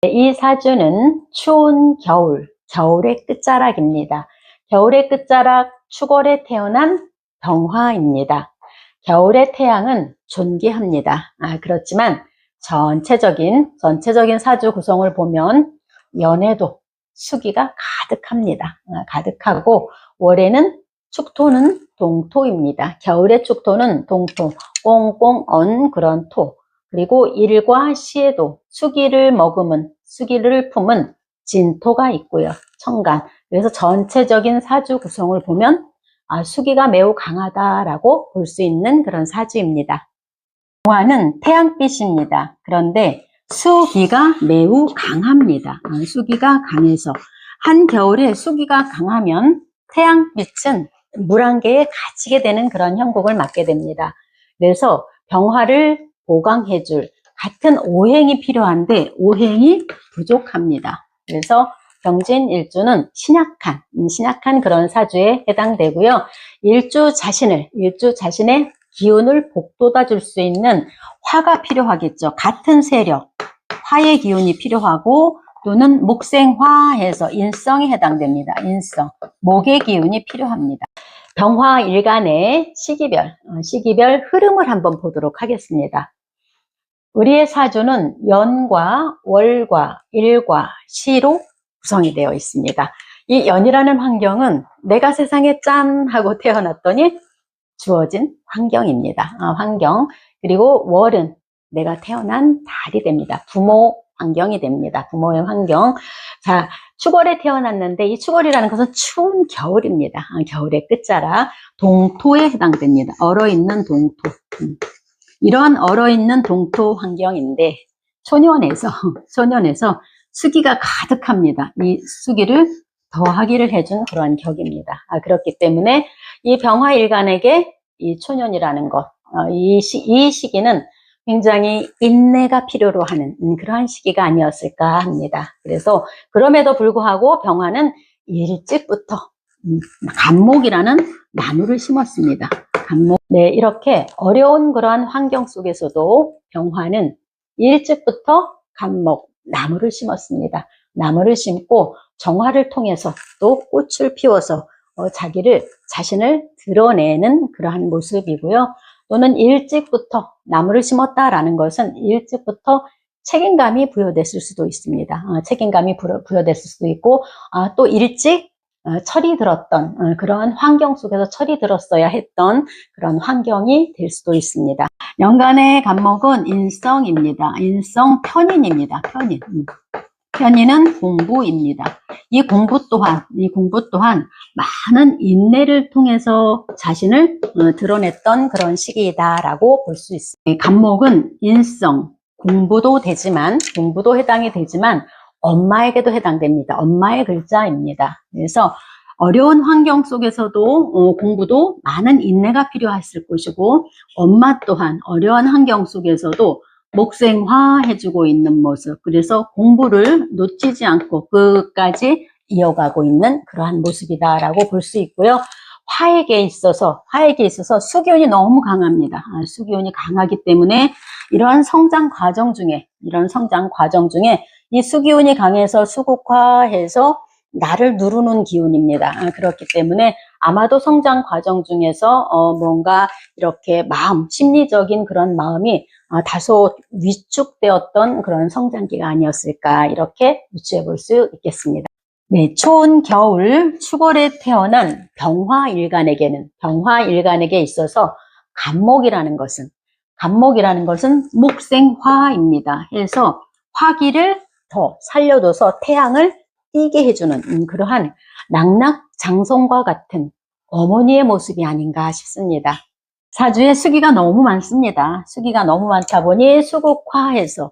이 사주는 추운 겨울, 겨울의 끝자락입니다. 겨울의 끝자락, 축월에 태어난 병화입니다. 겨울의 태양은 존귀합니다. 그렇지만 전체적인 사주 구성을 보면 연애도 수기가 가득합니다. 가득하고 월에는 축토는 동토입니다. 겨울의 축토는 동토, 꽁꽁 언 그런 토. 그리고 일과 시에도 수기를 품은 진토가 있고요. 천간. 그래서 전체적인 사주 구성을 보면 수기가 매우 강하다라고 볼 수 있는 그런 사주입니다. 병화는 태양빛입니다. 그런데 수기가 매우 강합니다. 수기가 강해서 한겨울에 수기가 강하면 태양빛은 물 한 개에 갇히게 되는 그런 형국을 맞게 됩니다. 그래서 병화를 보강해줄 같은 오행이 필요한데 오행이 부족합니다. 그래서 병진 일주는 신약한 그런 사주에 해당되고요. 일주 자신의 기운을 복돋아 줄 수 있는 화가 필요하겠죠. 같은 세력, 화의 기운이 필요하고 또는 목생화해서 인성에 해당됩니다. 인성, 목의 기운이 필요합니다. 병화 일간의 시기별 흐름을 한번 보도록 하겠습니다. 우리의 사주는 연과 월과 일과 시로 구성이 되어 있습니다. 이 연이라는 환경은 내가 세상에 짠 하고 태어났더니 주어진 환경입니다. 환경. 그리고 월은 내가 태어난 달이 됩니다. 부모 환경이 됩니다. 부모의 환경. 자, 축월에 태어났는데 이 축월이라는 것은 추운 겨울입니다. 겨울의 끝자락 동토에 해당됩니다. 얼어있는 동토. 이런 얼어있는 동토 환경인데 초년에서 수기가 가득합니다. 이 수기를 더하기를 해준 그러한 격입니다. 그렇기 때문에 이 병화일간에게 이 초년이라는 것, 이 시기는 굉장히 인내가 필요로 하는 그러한 시기가 아니었을까 합니다. 그래서 그럼에도 불구하고 병화는 일찍부터 간목이라는 나무를 심었습니다. 간목. 네, 이렇게 어려운 그러한 환경 속에서도 병화는 일찍부터 간목, 나무를 심었습니다. 나무를 심고 정화를 통해서 또 꽃을 피워서 자신을 드러내는 그러한 모습이고요. 또는 일찍부터 나무를 심었다라는 것은 일찍부터 책임감이 부여됐을 수도 있습니다. 책임감이 부여됐을 수도 있고 또 일찍 철이 들었던 그러한 환경 속에서 철이 들었어야 했던 그런 환경이 될 수도 있습니다. 연간의 간목은 인성입니다. 인성 편인입니다. 편인은 공부입니다. 이 공부 또한 많은 인내를 통해서 자신을 드러냈던 그런 시기이다라고 볼 수 있습니다. 간목은 인성, 공부도 해당이 되지만 엄마에게도 해당됩니다. 엄마의 글자입니다. 그래서 어려운 환경 속에서도 공부도 많은 인내가 필요했을 것이고 엄마 또한 어려운 환경 속에서도 목생화 해주고 있는 모습, 그래서 공부를 놓치지 않고 끝까지 이어가고 있는 그러한 모습이다라고 볼 수 있고요. 화에게 있어서 수기운이 너무 강합니다. 수기운이 강하기 때문에 이러한 성장 과정 중에 이 수기운이 강해서 수국화해서 나를 누르는 기운입니다. 그렇기 때문에 아마도 성장 과정 중에서 뭔가 이렇게 심리적인 그런 마음이 다소 위축되었던 그런 성장기가 아니었을까 이렇게 유추해 볼 수 있겠습니다. 네, 추운 겨울 축월에 태어난 병화일간에게 있어서 간목이라는 것은 목생화입니다. 해서 화기를 더 살려줘서 태양을 띄게 해주는 그러한 낙낙장성과 같은 어머니의 모습이 아닌가 싶습니다. 사주에 수기가 너무 많습니다. 수기가 너무 많다 보니 수국화해서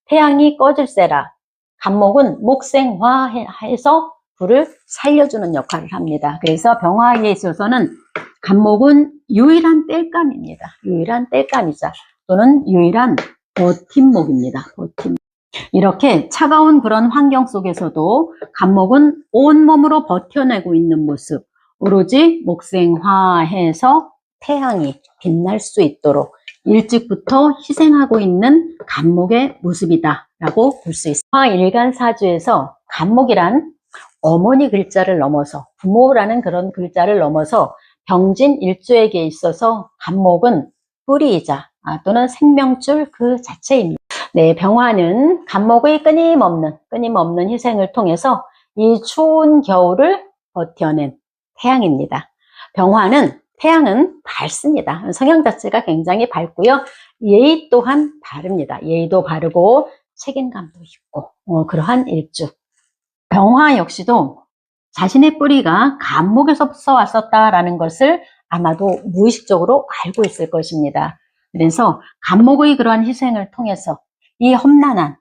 태양이 꺼질세라 간목은 목생화해서 불을 살려주는 역할을 합니다. 그래서 병화에 있어서는 간목은 유일한 땔감입니다. 유일한 땔감이자 또는 유일한 버팀목입니다. 이렇게 차가운 그런 환경 속에서도 간목은 온몸으로 버텨내고 있는 모습, 오로지 목생화해서 태양이 빛날 수 있도록 일찍부터 희생하고 있는 간목의 모습이다 라고 볼 수 있습니다. 화일간사주에서 간목이란 어머니 글자를 넘어서 부모라는 그런 글자를 넘어서 병진 일주에게 있어서 간목은 뿌리이자 또는 생명줄 그 자체입니다. 네, 병화는 간목의 끊임없는 희생을 통해서 이 추운 겨울을 버텨낸 태양입니다. 태양은 밝습니다. 성향 자체가 굉장히 밝고요. 예의 또한 바릅니다. 예의도 바르고 책임감도 있고 그러한 일주. 병화 역시도 자신의 뿌리가 간목에서부터 왔었다라는 것을 아마도 무의식적으로 알고 있을 것입니다. 그래서 간목의 그러한 희생을 통해서 이 험난한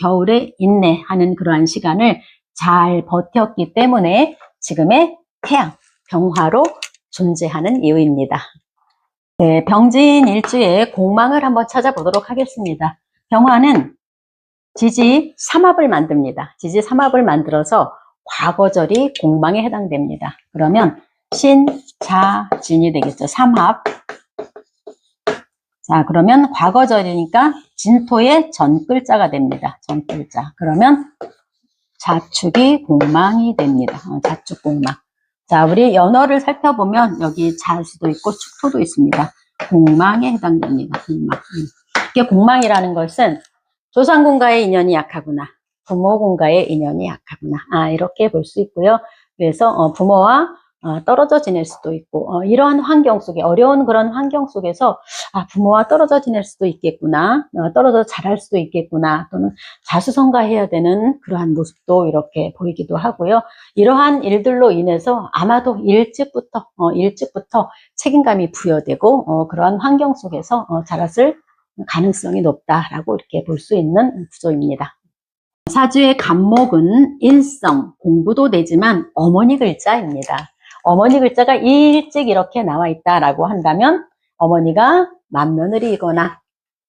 겨울에 인내하는 그러한 시간을 잘 버텼기 때문에 지금의 태양, 병화로 존재하는 이유입니다. 네, 병진 일주의 공망을 한번 찾아보도록 하겠습니다. 병화는 지지 삼합을 만듭니다. 지지 삼합을 만들어서 과거절이 공망에 해당됩니다. 그러면 신, 자, 진이 되겠죠. 삼합. 자, 그러면 과거절이니까 진토의 전글자가 됩니다. 전글자. 그러면 자축이 공망이 됩니다. 자축 공망. 자, 우리 연어를 살펴보면 여기 자수도 있고 축토도 있습니다. 공망에 해당됩니다. 공망. 이게 공망이라는 것은 조상군과의 인연이 약하구나. 부모군과의 인연이 약하구나. 이렇게 볼 수 있고요. 그래서 부모와 떨어져 지낼 수도 있고 이러한 환경 속에 어려운 그런 환경 속에서 부모와 떨어져 지낼 수도 있겠구나. 떨어져 자랄 수도 있겠구나. 또는 자수성가해야 되는 그러한 모습도 이렇게 보이기도 하고요. 이러한 일들로 인해서 아마도 일찍부터 책임감이 부여되고 그러한 환경 속에서 자랐을 가능성이 높다라고 이렇게 볼 수 있는 구조입니다. 사주의 간목은 일성, 공부도 되지만 어머니 글자입니다. 어머니 글자가 일찍 이렇게 나와 있다라고 한다면 어머니가 맏며느리이거나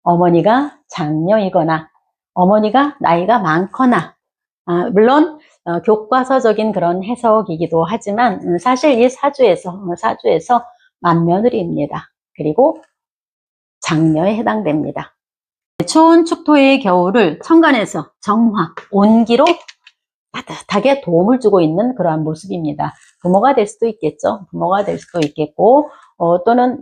어머니가 장녀이거나 어머니가 나이가 많거나 물론 교과서적인 그런 해석이기도 하지만 사실 이 사주에서 맏며느리입니다. 그리고 장녀에 해당됩니다. 추운 축토의 겨울을 천간에서 정화, 온기로 따뜻하게 도움을 주고 있는 그러한 모습입니다. 부모가 될 수도 있겠죠. 부모가 될 수도 있겠고 또는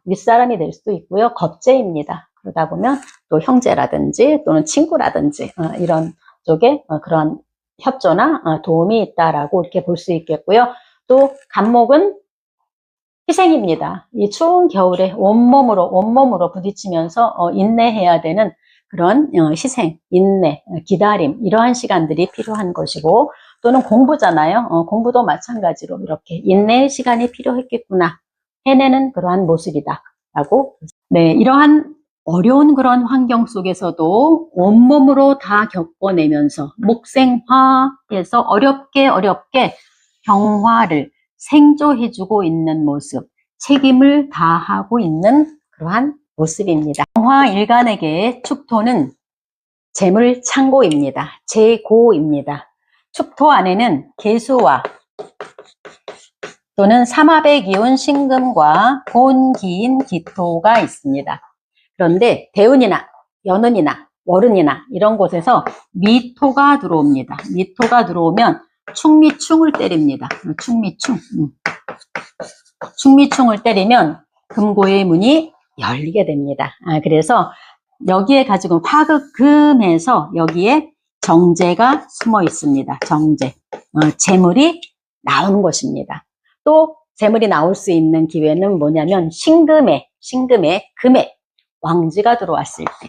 윗사람이 될 수도 있고요. 겁재입니다. 그러다 보면 또 형제라든지 또는 친구라든지 이런 쪽에 그런 협조나 도움이 있다라고 이렇게 볼 수 있겠고요. 또 간목은 희생입니다. 이 추운 겨울에 온몸으로 부딪히면서 인내해야 되는 그런 희생, 인내, 기다림 이러한 시간들이 필요한 것이고 또는 공부잖아요. 공부도 마찬가지로 이렇게 인내의 시간이 필요했겠구나 해내는 그러한 모습이다 라고. 네, 이러한 어려운 그런 환경 속에서도 온몸으로 다 겪어내면서 목생화해서 어렵게 병화를 생조해주고 있는 모습, 책임을 다하고 있는 그러한 모습입니다. 병화일간에게 축토는 재물창고입니다. 재고입니다. 축토 안에는 계수와 또는 삼합의 기운 신금과 본기인 기토가 있습니다. 그런데 대운이나 연운이나 월운이나 이런 곳에서 미토가 들어옵니다. 미토가 들어오면 충미충을 때립니다. 충미충을 때리면 금고의 문이 열리게 됩니다. 그래서 여기에 가지고 화극금에서 여기에 정제가 숨어 있습니다. 정제. 재물이 나오는 것입니다. 또 재물이 나올 수 있는 기회는 뭐냐면 신금에 금에 왕지가 들어왔을 때,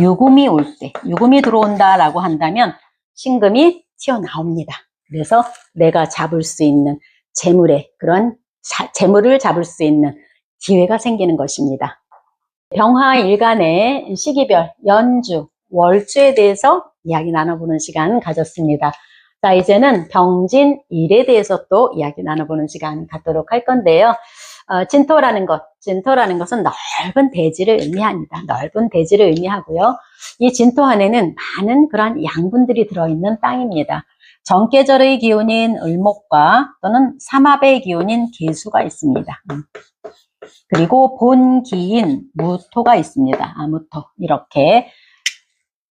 유금이 올 때, 유금이 들어온다라고 한다면 신금이 튀어나옵니다. 그래서 내가 잡을 수 있는 재물을 잡을 수 있는 기회가 생기는 것입니다. 병화일간의 시기별, 연주, 월주에 대해서 이야기 나눠보는 시간 가졌습니다. 자, 이제는 병진일에 대해서 또 이야기 나눠보는 시간 갖도록 할 건데요. 진토라는 것은 넓은 대지를 의미합니다. 넓은 대지를 의미하고요. 이 진토 안에는 많은 그러한 양분들이 들어있는 땅입니다. 정계절의 기운인 을목과 또는 삼합의 기운인 계수가 있습니다. 그리고 본기인 무토가 있습니다. 무토. 이렇게.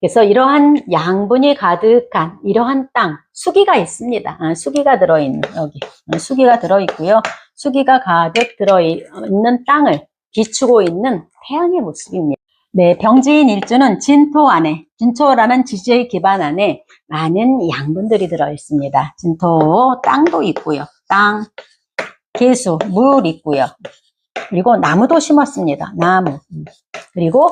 그래서 이러한 양분이 가득한 이러한 땅, 수기가 있습니다. 수기가 들어있는, 여기. 수기가 들어있고요. 수기가 가득 들어있는 땅을 비추고 있는 태양의 모습입니다. 네, 병지인 일주는 진토 안에, 진토라는 지지의 기반 안에 많은 양분들이 들어있습니다. 진토, 땅도 있고요. 땅, 계수, 물 있고요. 그리고 나무도 심었습니다. 나무. 그리고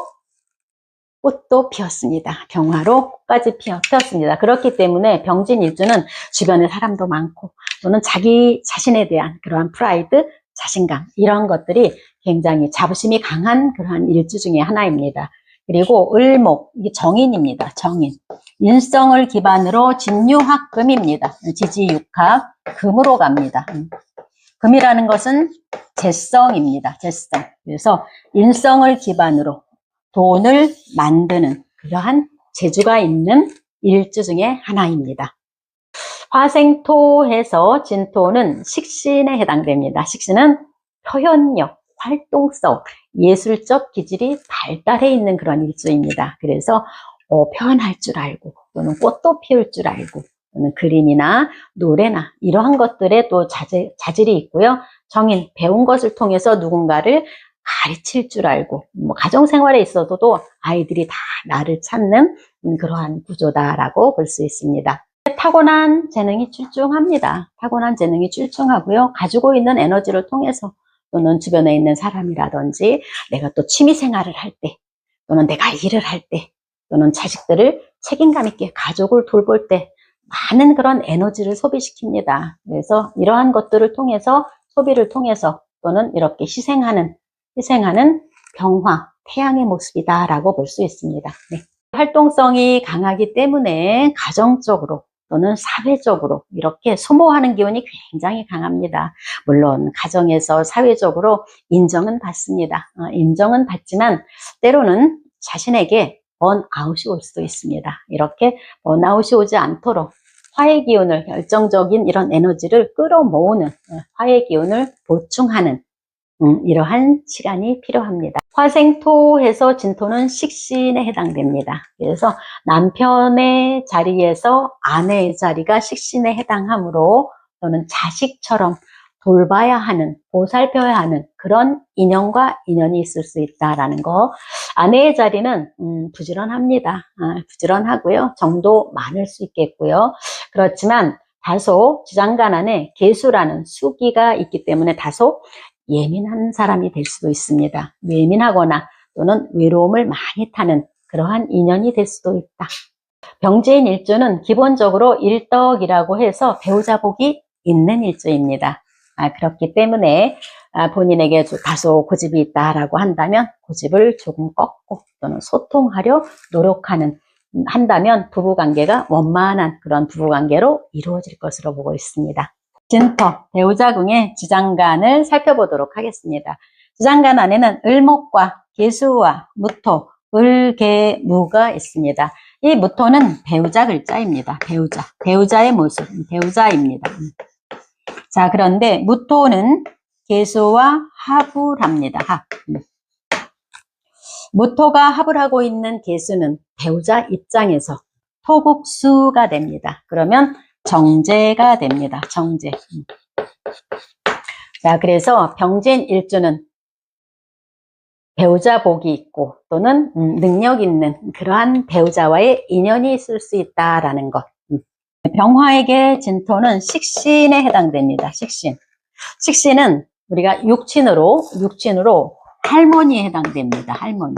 꽃도 피었습니다. 병화로 꽃까지 피었습니다. 그렇기 때문에 병진 일주는 주변에 사람도 많고 또는 자기 자신에 대한 그러한 프라이드, 자신감 이런 것들이 굉장히 자부심이 강한 그러한 일주 중에 하나입니다. 그리고 을목, 이게 정인입니다. 정인. 인성을 기반으로 진유합금입니다. 지지육합, 금으로 갑니다. 금이라는 것은 재성입니다. 재성. 그래서 인성을 기반으로 돈을 만드는 그러한 재주가 있는 일주 중에 하나입니다. 화생토해서 진토는 식신에 해당됩니다. 식신은 표현력, 활동성, 예술적 기질이 발달해 있는 그런 일주입니다. 그래서 표현할 줄 알고 또는 꽃도 피울 줄 알고 또는 그림이나 노래나 이러한 것들에 또 자질이 있고요. 정인, 배운 것을 통해서 누군가를 가르칠 줄 알고 가정생활에 있어도 아이들이 다 나를 찾는 그러한 구조다라고 볼 수 있습니다. 타고난 재능이 출중합니다. 타고난 재능이 출중하고요. 가지고 있는 에너지를 통해서 또는 주변에 있는 사람이라든지 내가 또 취미생활을 할 때 또는 내가 일을 할 때 또는 자식들을 책임감 있게 가족을 돌볼 때 많은 그런 에너지를 소비시킵니다. 그래서 이러한 것들을 통해서 소비를 통해서 또는 이렇게 희생하는 병화, 태양의 모습이다라고 볼 수 있습니다. 네. 활동성이 강하기 때문에 가정적으로 또는 사회적으로 이렇게 소모하는 기운이 굉장히 강합니다. 물론 가정에서 사회적으로 인정은 받습니다. 인정은 받지만 때로는 자신에게 번아웃이 올 수도 있습니다. 이렇게 번아웃이 오지 않도록 화의 기운을, 열정적인 이런 에너지를 끌어모으는 화의 기운을 보충하는 이러한 시간이 필요합니다. 화생토해서 진토는 식신에 해당됩니다. 그래서 남편의 자리에서 아내의 자리가 식신에 해당하므로 또는 자식처럼 돌봐야 하는, 보살펴야 하는 그런 인연과 인연이 있을 수 있다라는 거. 아내의 자리는 부지런합니다. 부지런하고요. 정도 많을 수 있겠고요. 그렇지만 다소 지장간 안에 계수라는 수기가 있기 때문에 다소 예민한 사람이 될 수도 있습니다. 예민하거나 또는 외로움을 많이 타는 그러한 인연이 될 수도 있다. 병지인 일주는 기본적으로 일덕이라고 해서 배우자 복이 있는 일주입니다. 그렇기 때문에 본인에게 다소 고집이 있다라고 한다면 고집을 조금 꺾고 또는 소통하려 한다면 부부관계가 원만한 그런 부부관계로 이루어질 것으로 보고 있습니다. 진토, 배우자궁의 지장간을 살펴보도록 하겠습니다. 지장간 안에는 을목과 계수와 무토, 을계무가 있습니다. 이 무토는 배우자 글자입니다. 배우자의 모습, 배우자입니다. 자, 그런데 무토는 계수와 합을 합니다. 합. 무토가 합을 하고 있는 계수는 배우자 입장에서 토국수가 됩니다. 그러면 정제가 됩니다. 정제. 자, 그래서 병진 일주는 배우자 복이 있고 또는 능력 있는 그러한 배우자와의 인연이 있을 수 있다라는 것. 병화에게 진토는 식신에 해당됩니다. 식신. 식신은 우리가 육친으로 할머니에 해당됩니다. 할머니.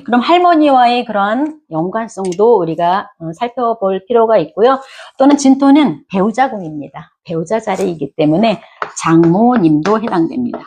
그럼 할머니와의 그러한 연관성도 우리가 살펴볼 필요가 있고요. 또는 진토는 배우자궁입니다. 배우자 자리이기 때문에 장모님도 해당됩니다.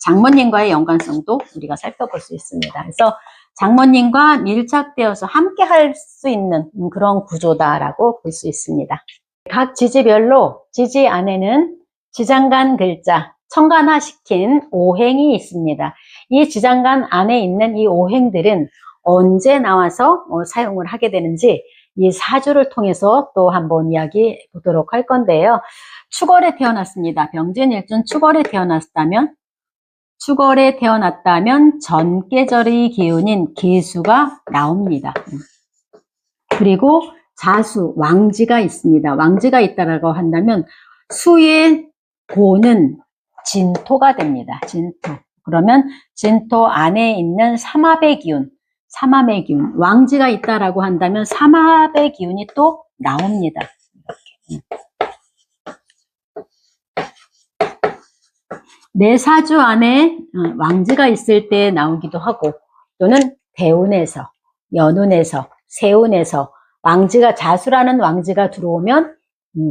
장모님과의 연관성도 우리가 살펴볼 수 있습니다. 그래서 장모님과 밀착되어서 함께 할 수 있는 그런 구조다라고 볼 수 있습니다. 각 지지별로 지지 안에는 지장간 글자, 청간화시킨 오행이 있습니다. 이 지장간 안에 있는 이 오행들은 언제 나와서 사용을 하게 되는지 이 사주를 통해서 또 한번 이야기해 보도록 할 건데요. 축월에 태어났습니다. 병진일준 축월에 태어났다면 전계절의 기운인 계수가 나옵니다. 그리고 자수, 왕지가 있습니다. 왕지가 있다라고 한다면 수의 고는 진토가 됩니다. 진토. 그러면 진토 안에 있는 삼합의 기운, 왕지가 있다라고 한다면 삼합의 기운이 또 나옵니다. 이렇게. 내 사주 안에 왕지가 있을 때 나오기도 하고, 또는 대운에서, 연운에서, 세운에서 왕지가, 자수라는 왕지가 들어오면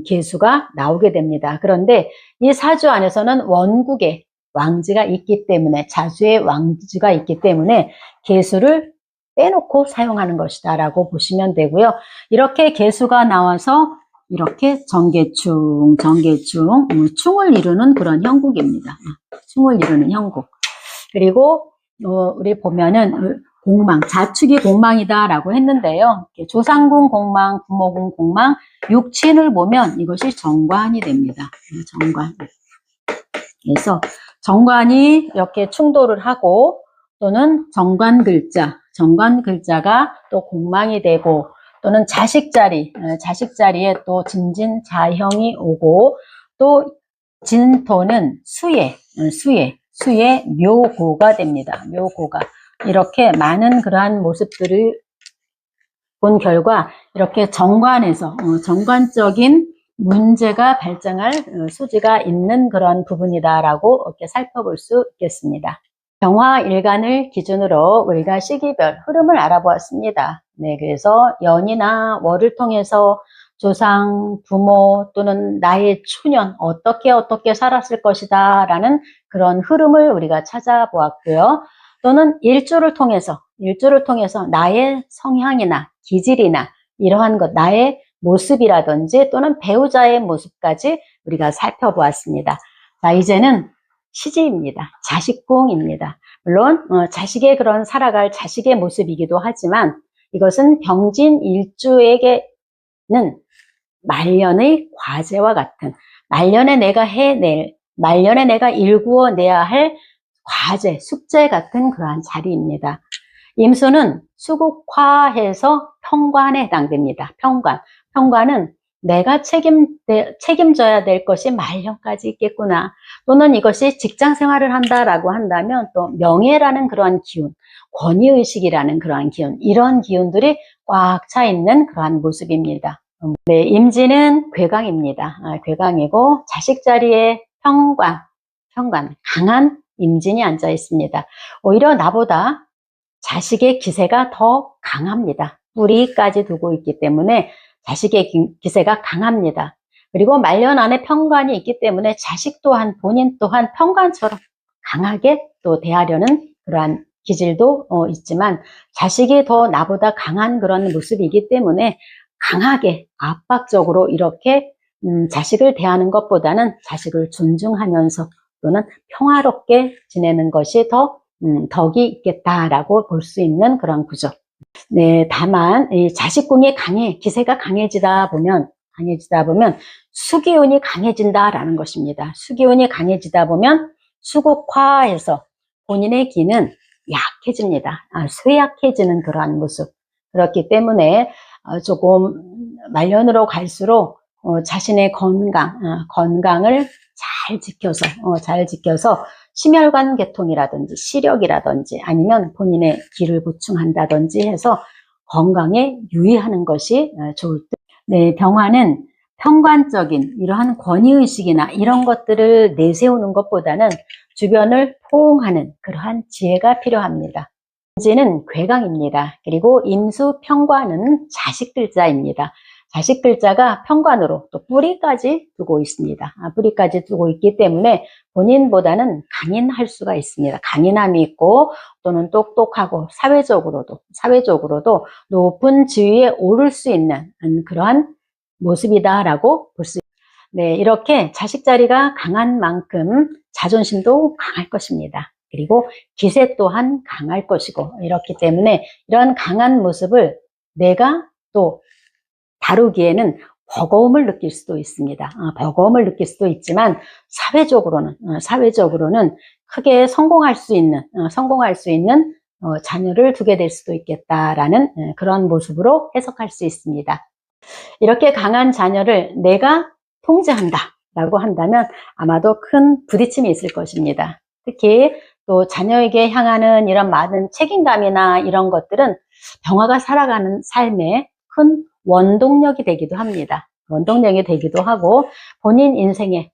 계수가 나오게 됩니다. 그런데 이 사주 안에서는 원국에 왕지가 있기 때문에, 자수의 왕지가 있기 때문에 계수를 빼놓고 사용하는 것이다 라고 보시면 되고요. 이렇게 계수가 나와서 이렇게 정계충, 충을 이루는 그런 형국입니다. 충을 이루는 형국. 그리고 우리 보면은 공망, 자축이 공망이다라고 했는데요. 조상궁 공망, 부모궁 공망, 육친을 보면 이것이 정관이 됩니다. 정관. 그래서 정관이 이렇게 충돌을 하고, 또는 정관 글자가 또 공망이 되고, 또는 자식자리에 또 진진자형이 오고, 또 진토는 수의 묘고가 됩니다. 묘고가. 이렇게 많은 그러한 모습들을 본 결과 이렇게 정관에서 정관적인 문제가 발생할 소지가 있는 그런 부분이다라고 이렇게 살펴볼 수 있겠습니다. 병화일간을 기준으로 우리가 시기별 흐름을 알아보았습니다. 네, 그래서 연이나 월을 통해서 조상, 부모 또는 나의 초년 어떻게 살았을 것이다 라는 그런 흐름을 우리가 찾아보았고요. 또는 일주를 통해서 나의 성향이나 기질이나 이러한 것, 나의 모습이라든지 또는 배우자의 모습까지 우리가 살펴보았습니다. 자, 이제는 시지입니다. 자식궁입니다. 물론 자식의 그런 살아갈 자식의 모습이기도 하지만, 이것은 병진일주에게는 말년의 과제와 같은, 말년에 내가 일구어내야 할 과제, 숙제 같은 그러한 자리입니다. 임수는 수국화해서 평관에 해당됩니다. 평관은 내가 책임져야 될 것이 말년까지 있겠구나. 또는 이것이 직장 생활을 한다라고 한다면 또 명예라는 그러한 기운, 권위의식이라는 그러한 기운, 이런 기운들이 꽉 차 있는 그러한 모습입니다. 네, 임진은 괴강입니다. 괴강이고 자식 자리에 평관, 강한 임진이 앉아 있습니다. 오히려 나보다 자식의 기세가 더 강합니다. 뿌리까지 두고 있기 때문에 자식의 기세가 강합니다. 그리고 말년 안에 평관이 있기 때문에 자식 또한, 본인 또한 평관처럼 강하게 또 대하려는 그러한 기질도 있지만, 자식이 더 나보다 강한 그런 모습이기 때문에 강하게 압박적으로 이렇게 자식을 대하는 것보다는 자식을 존중하면서 또는 평화롭게 지내는 것이 더 덕이 있겠다라고 볼 수 있는 그런 구조. 네, 다만 이 자식궁이 기세가 강해지다 보면 수기운이 강해진다라는 것입니다. 수기운이 강해지다 보면 수국화해서 본인의 기는 약해집니다. 쇠약해지는 그러한 모습. 그렇기 때문에 조금 말년으로 갈수록 자신의 건강을 잘 지켜서 심혈관 계통이라든지 시력이라든지 아니면 본인의 기를 보충한다든지 해서 건강에 유의하는 것이 좋을 듯. 네, 병화는 평관적인 이러한 권위의식이나 이런 것들을 내세우는 것보다는 주변을 포옹하는 그러한 지혜가 필요합니다. 임진은 괴강입니다. 그리고 임수 평관은 자식 글자입니다. 자식 글자가 평관으로 또 뿌리까지 두고 있습니다. 뿌리까지 두고 있기 때문에 본인보다는 강인할 수가 있습니다. 강인함이 있고 또는 똑똑하고 사회적으로도 높은 지위에 오를 수 있는 그러한 모습이다라고 볼 수 있습니다. 네, 이렇게 자식 자리가 강한 만큼 자존심도 강할 것입니다. 그리고 기세 또한 강할 것이고, 이렇기 때문에 이런 강한 모습을 내가 또 다루기에는 버거움을 느낄 수도 있습니다. 버거움을 느낄 수도 있지만 사회적으로는 크게 성공할 수 있는 자녀를 두게 될 수도 있겠다라는 그런 모습으로 해석할 수 있습니다. 이렇게 강한 자녀를 내가 통제한다 라고 한다면 아마도 큰 부딪힘이 있을 것입니다. 특히 또 자녀에게 향하는 이런 많은 책임감이나 이런 것들은 병화가 살아가는 삶에 큰 원동력이 되기도 합니다. 원동력이 되기도 하고 본인 인생에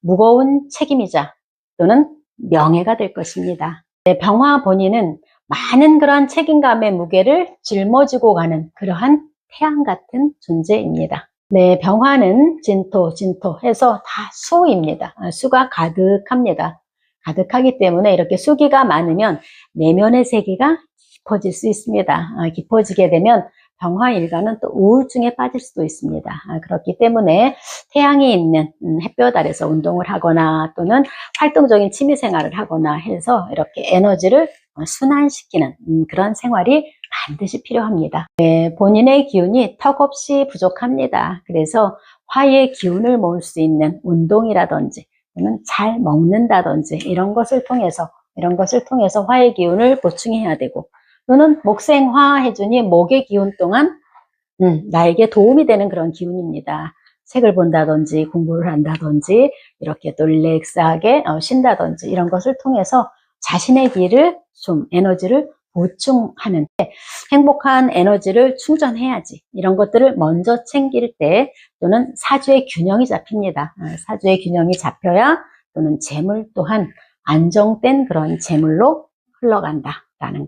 무거운 책임이자 또는 명예가 될 것입니다. 병화 본인은 많은 그런 책임감의 무게를 짊어지고 가는 그러한 태양 같은 존재입니다. 네, 병화는 진토 해서 다 수입니다. 수가 가득합니다. 가득하기 때문에 이렇게 수기가 많으면 내면의 세계가 깊어질 수 있습니다. 깊어지게 되면 병화 일가는 또 우울증에 빠질 수도 있습니다. 그렇기 때문에 태양이 있는 햇볕 아래서 운동을 하거나 또는 활동적인 취미생활을 하거나 해서 이렇게 에너지를 순환시키는 그런 생활이 반드시 필요합니다. 네, 본인의 기운이 턱없이 부족합니다. 그래서 화의 기운을 모을 수 있는 운동이라든지 또는 잘 먹는다든지 이런 것을 통해서 화의 기운을 보충해야 되고 또는 목생화 해주니 목의 기운 또한 나에게 도움이 되는 그런 기운입니다. 책을 본다든지 공부를 한다든지 이렇게 또 릴렉스하게 쉰다든지 이런 것을 통해서 자신의 길을 좀 에너지를 보충하는 행복한 에너지를 충전해야지 이런 것들을 먼저 챙길 때 또는 사주의 균형이 잡힙니다. 사주의 균형이 잡혀야 또는 재물 또한 안정된 그런 재물로 흘러간다라는